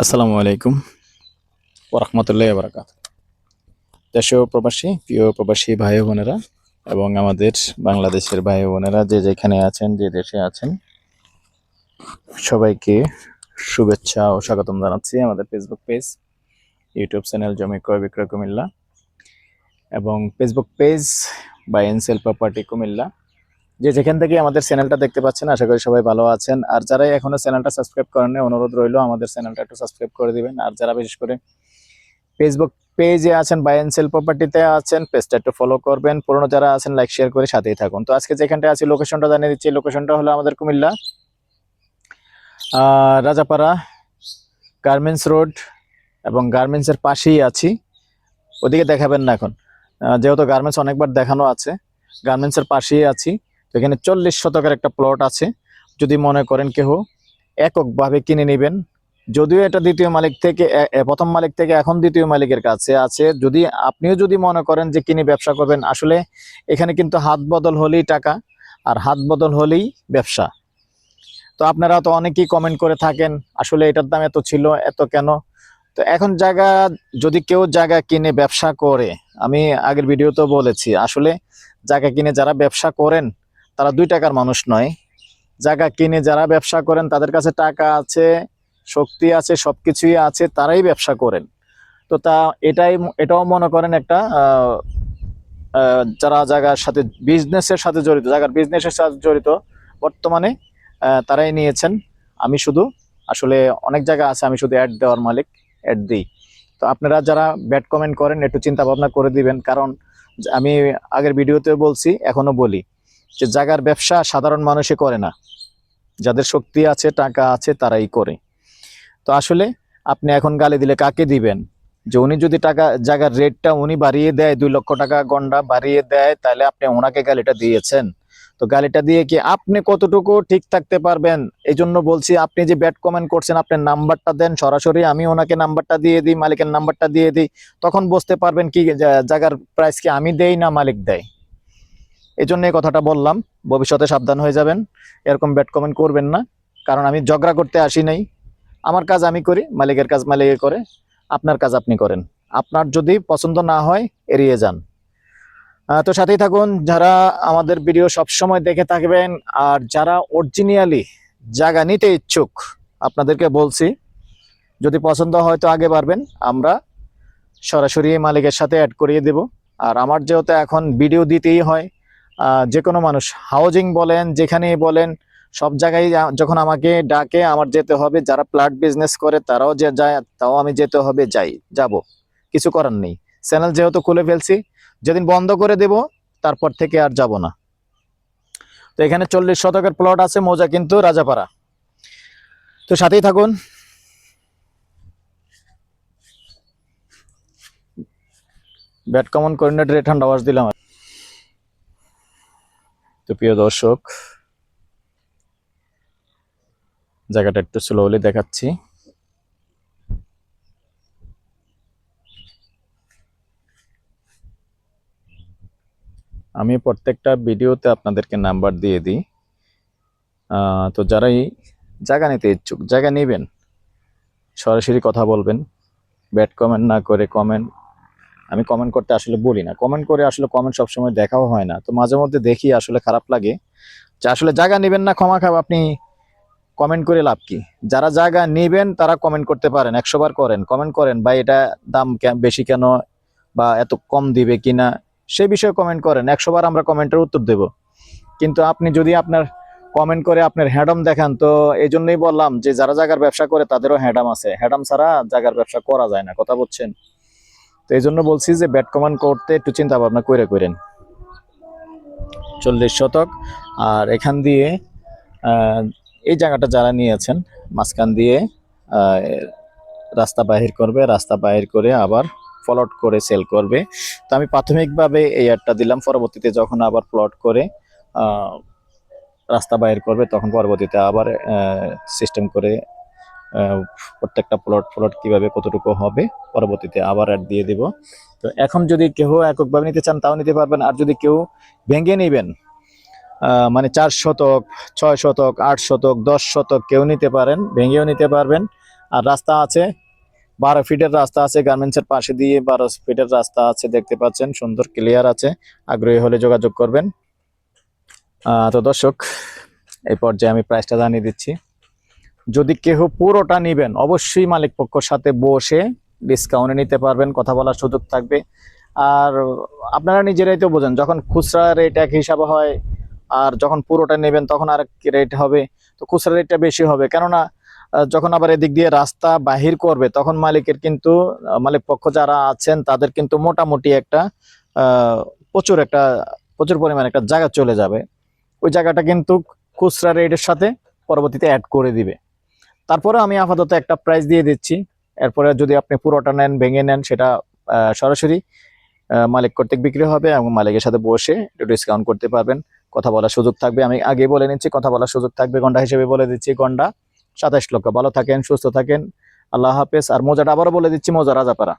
আসসালামু আলাইকুম ওয়া রাহমাতুল্লাহি ওয়া বারাকাতুহু। দেশীয় প্রবাসী, প্রিয় প্রবাসী ভাই ও বোনেরা এবং আমাদের বাংলাদেশের ভাই ও বোনেরা যে যেখানে আছেন, যে দেশে আছেন, সবাইকে শুভেচ্ছা ও স্বাগতম জানাচ্ছি আমাদের ফেসবুক পেজ, ইউটিউব চ্যানেল জমি ক্রয় বিক্রয় কুমিল্লা এবং Facebook page buy and sell property Comilla. যে যেখান থেকে আমাদের চ্যানেলটা দেখতে পাচ্ছেন, আশা করি সবাই ভালো আছেন। আর যারা এখনো চ্যানেলটা সাবস্ক্রাইব করেননি, অনুরোধ রইল আমাদের চ্যানেলটা একটু সাবস্ক্রাইব করে দিবেন। আর যারা বিশেষ করে ফেসবুক পেজে আছেন, বাই এন্ড সেল প্রপার্টিতে আছেন, পেজটা একটু ফলো করবেন। পুরনো যারা আছেন লাইক শেয়ার করে সাথেই থাকুন। তো আজকে যেখানটা আছি লোকেশনটা জানিয়ে দিচ্ছি। লোকেশনটা হলো আমাদের কুমিল্লা রাজাপাড়া গার্মেন্টস রোড এবং গার্মেন্টসের পাশেই আছি। ওদিকে দেখাবেন না এখন, যেহেতু গার্মেন্টস অনেকবার দেখানো আছে। গার্মেন্টসের পাশেই আছি। তো এখানে 40 শতকের একটা প্লট আছে। যদি মনে করেন কেহ এককভাবে কিনে নেবেন, যদিও এটা দ্বিতীয় মালিক থেকে প্রথম মালিক থেকে এখন দ্বিতীয় মালিকের কাছে আছে, যদি আপনিও যদি মনে করেন যে কিনে ব্যবসা করবেন, আসলে এখানে কিন্তু হাত বদল হলেই টাকা আর হাত বদল হলেই ব্যবসা। তো আপনারা তো অনেকেই কমেন্ট করে থাকেন আসলে এটার দাম এত ছিল, এত কেন। তো এখন জায়গা, যদি কেউ জায়গা কিনে ব্যবসা করে, আমি আগের ভিডিওতেও বলেছি, আসলে জায়গা কিনে যারা ব্যবসা করেন তারা 2 টাকার মানুষ নয়। জায়গা কিনে যারা ব্যবসা করেন তাদের কাছে টাকা আছে, শক্তি আছে, সবকিছুই আছে, তারাই ব্যবসা করেন। তো এটাও মনে করেন একটা যারা জায়গার সাথে বিজনেসের সাথে জড়িত, জায়গার বিজনেসের সাথে জড়িত বর্তমানে তারাই নিয়েছেন। আমি শুধু আসলে অনেক জায়গা আছে, আমি শুধু অ্যাড দেওয়ার মালিক, অ্যাড দিই। তো আপনারা যারা ব্যাড কমেন্ট করেন একটু চিন্তা ভাবনা করে দিবেন, কারণ আমি আগের ভিডিওতেও বলছি, এখনো বলি যে জায়গার ব্যবসা সাধারণ মানুষে করে না, যাদের শক্তি আছে, টাকা আছে, তারাই করে। তো আসলে আপনি এখন গালি দিলে কাকে দিবেন? যে উনি যদি টাকা জায়গার রেটটা উনি বাড়িয়ে দেয়, 2 লক্ষ টাকা গন্ডা বাড়িয়ে দেয়, তাহলে আপনি ওনাকে গালিটা দিয়েছেন। তো গালিটা দিয়ে কি আপনি কতটুকু ঠিক থাকতে পারবেন? এই জন্য বলছি, আপনি যে ব্যাড কমেন্ট করছেন, আপনার নাম্বারটা দেন সরাসরি, আমি ওনাকে নাম্বারটা দিয়ে দিই, মালিকের নাম্বারটা দিয়ে দিই, তখন বুঝতে পারবেন কি জায়গার প্রাইস কি আমি দেই না মালিক দেয়। এই জন্য এই কথাটা বললাম, ভবিষ্যতে সাবধান হয়ে যাবেন, এরকম ব্যাড কমেন্ট করবেন না। কারণ আমি ঝগড়া করতে আসি নাই। আমার কাজ আমি করি, মালিকের কাজ মালিকে করে, আপনার কাজ আপনি করেন। আপনার যদি পছন্দ না হয় এড়িয়ে যান। তো সাথেই থাকুন, যারা আমাদের ভিডিও সবসময় দেখে থাকবেন আর যারা অরিজিনালি জায়গা নিতে ইচ্ছুক, আপনাদেরকে বলছি, যদি পছন্দ হয় তো আগে বাড়বেন, আমরা সরাসরি মালিকের সাথে অ্যাড করিয়ে দেব। আর আমার যেহেতু এখন ভিডিও দিতেই হয়, যে কোনো মানুষ হাউজিং বলেন, যেখানেই বলেন, সব জায়গায় যখন আমাকে ডাকে আমার যেতে হবে। যারা প্লট বিজনেস করে তারাও যে যায়, তাও আমি যেতে হবে, যাব, কিছু করার নেই। চ্যানেল যেহেতু খুলে ফেলছি, যেদিন বন্ধ করে দেব তারপর থেকে আর যাব না। তো এখানে 40 শতকের প্লট আছে, মৌজা কিন্তু রাজাপাড়া। তো সাথেই থাকুন। ব্যাট কমন কোঅর্ডিনেটর ঠান্ডা আওয়াজ দিলাম। তো প্রিয় দর্শক, জায়গাটা একটু স্লোলি দেখাচ্ছি। আমি প্রত্যেকটা ভিডিওতে আপনাদেরকে নাম্বার দিয়ে দিই। তো যারাই জায়গা নিতে ইচ্ছুক, জায়গা নেবেন, সরাসরি কথা বলবেন, ব্যাড কমেন্ট না করে। আমি কমেন্ট করতে আসলে বলি না, কমেন্ট করে আসলে কমেন্ট সবসময় দেখাও হয় না। তো মাঝে মধ্যে দেখি, আসলে খারাপ লাগে যে আসলে জায়গা নেবেন না, ক্ষমা খাব, আপনি কমেন্ট করে লাভ কি? যারা জায়গা নেবেন তারা কমেন্ট করতে পারেন, 100 বার করেন, কমেন্ট করেন, বা এটা দাম বেশি কেন, বা এত কম দিবে কিনা, সে বিষয়ে কমেন্ট করেন, 100 বার আমরা কমেন্টের উত্তর দেব। কিন্তু আপনি যদি আপনার কমেন্ট করে আপনার হ্যাডম দেখান, তো এই জন্যই বললাম যে যারা জায়গার ব্যবসা করে তাদেরও হ্যাডাম আছে, হ্যাডাম ছাড়া জায়গার ব্যবসা করা যায় না, কথা বলছেন। তো এই জন্য বলছি যে ব্যাড কমেন্ট করতে একটু চিন্তা ভাবনা করেন। 40 শতক, আর এখান দিয়ে এই জায়গাটা যারা নিয়েছেন, মাঝখান দিয়ে রাস্তা বাহির করবে, রাস্তা বাহির করে আবার প্লট করে সেল করবে। তো আমি প্রাথমিকভাবে এই অ্যাডটা দিলাম, পরবর্তীতে যখন আবার প্লট করে রাস্তা বাইর করবে, তখন পরবর্তীতে আবার সিস্টেম করে প্রত্যেকটা প্লট কিভাবে কতটুকু হবে পরবর্তীতে আবার অ্যাড দিয়ে দিব। তো এখন যদি কেউ এককভাবে নিতে চান তাও নিতে পারবেন, আর যদি কেউ ভেঙে নেবেন, মানে 4 শতক, 6 শতক, 8 শতক, 10 শতক কেউ নিতে পারেন, ভেঙেও নিতে পারবেন। আর রাস্তা আছে 12 ফিটের রাস্তা আছে, গার্মেন্টসের পাশে দিয়ে 12 ফিটের রাস্তা আছে, দেখতে পাচ্ছেন সুন্দর ক্লিয়ার আছে। আগ্রহী হলে যোগাযোগ করবেন। তো দর্শক, এই পর্যায়ে আমি প্রাইসটা জানিয়ে দিচ্ছি। যদি কেউ পুরোটা নিবেন অবশ্যই মালিক পক্ষের সাথে বসে ডিসকাউন্টে নিতে পারবেন, কথা বলার সুযোগ থাকবে। আর আপনারা নিজেরাই তো বোঝেন, যখন খুচরা রেট এক হিসাবে হয় আর যখন পুরোটা নেবেন তখন আর রেট হবে। তো খুচরা রেটটা বেশি হবে, কেননা যখন আবার এদিক দিয়ে রাস্তা বাহির করবে তখন মালিকের কিন্তু মালিক পক্ষ যারা আছেন তাদের কিন্তু মোটামুটি একটা আহ, প্রচুর পরিমাণে একটা জায়গা চলে যাবে। ওই জায়গাটা কিন্তু খুচরা রেটের সাথে পরবর্তীতে অ্যাড করে দিবে। তারপরে আমি আপাতত একটা প্রাইস দিয়ে দিচ্ছি। এরপরে যদি আপনি পুরোটা নেন, ভেঙে নেন, সেটা সরাসরি মালিক কর্তৃক বিক্রি হবে এবং মালিকের সাথে বসে একটু ডিসকাউন্ট করতে পারবেন, কথা বলার সুযোগ থাকবে। আমি আগে বলে নিচ্ছি, কথা বলার সুযোগ থাকবে। গন্ডা হিসেবে বলে দিচ্ছি, গন্ডা 27 লক্ষ। ভালো থাকেন, সুস্থ থাকেন, আল্লাহ হাফেজ। আর মোজাটা আবারও বলে দিচ্ছি, মোজা রাজাপাড়া।